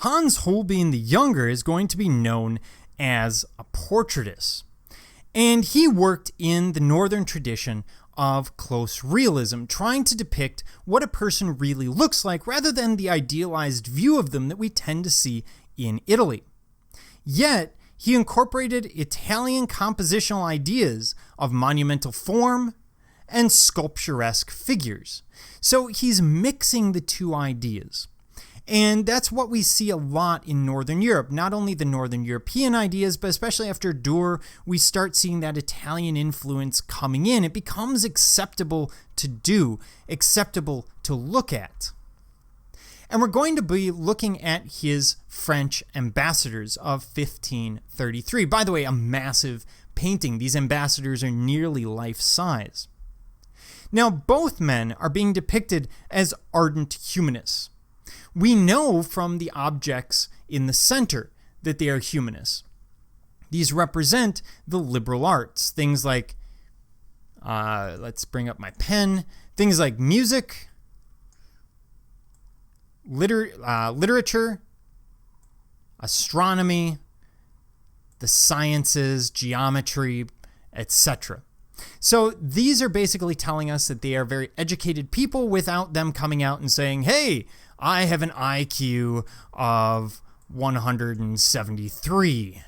Hans Holbein the Younger is going to be known as a portraitist. And he worked in the northern tradition of close realism, trying to depict what a person really looks like rather than the idealized view of them that we tend to see in Italy. Yet, he incorporated Italian compositional ideas of monumental form and sculpturesque figures. So he's mixing the two ideas. And that's what we see a lot in Northern Europe. Not only the Northern European ideas, but especially after Dürer, we start seeing that Italian influence coming in. It becomes acceptable to do, acceptable to look at. And we're going to be looking at his French ambassadors of 1533. By the way, a massive painting. These ambassadors are nearly life-size. Now, both men are being depicted as ardent humanists. We know from the objects in the center that they are humanists. These represent the liberal arts, things like, let's bring up my pen, things like music, literature, astronomy, the sciences, geometry, etc. So these are basically telling us that they are very educated people without them coming out and saying, hey, I have an IQ of 173,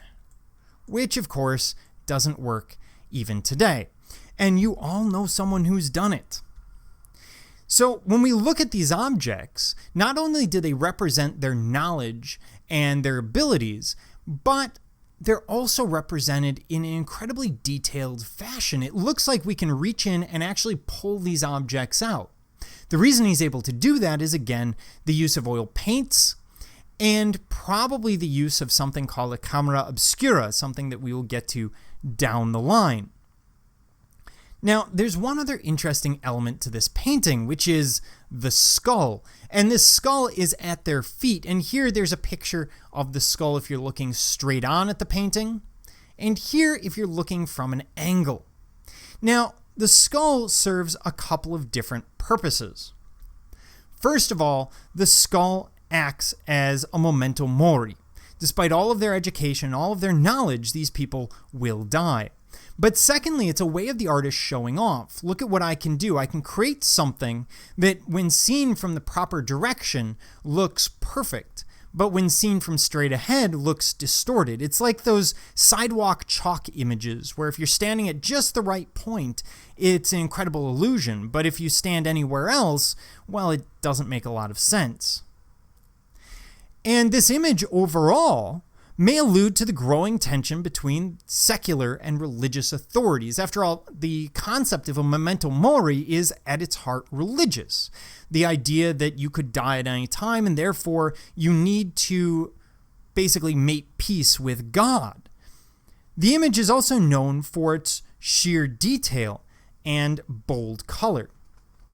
which of course doesn't work even today. And you all know someone who's done it. So when we look at these objects, not only do they represent their knowledge and their abilities, but they're also represented in an incredibly detailed fashion. It looks like we can reach in and actually pull these objects out. The reason he's able to do that is, again, the use of oil paints and probably the use of something called a camera obscura, something that we will get to down the line. Now, there's one other interesting element to this painting, which is the skull. And this skull is at their feet. And here there's a picture of the skull if you're looking straight on at the painting. And here if you're looking from an angle. Now, the skull serves a couple of different purposes. First of all, the skull acts as a memento mori. Despite all of their education, all of their knowledge, these people will die. But secondly, it's a way of the artist showing off. Look at what I can do. I can create something that, when seen from the proper direction, looks perfect, but when seen from straight ahead, looks distorted. It's like those sidewalk chalk images, where if you're standing at just the right point, it's an incredible illusion, but if you stand anywhere else, well, it doesn't make a lot of sense. And this image overall may allude to the growing tension between secular and religious authorities. After all, the concept of a memento mori is at its heart religious. The idea that you could die at any time and therefore you need to basically make peace with God. The image is also known for its sheer detail and bold color.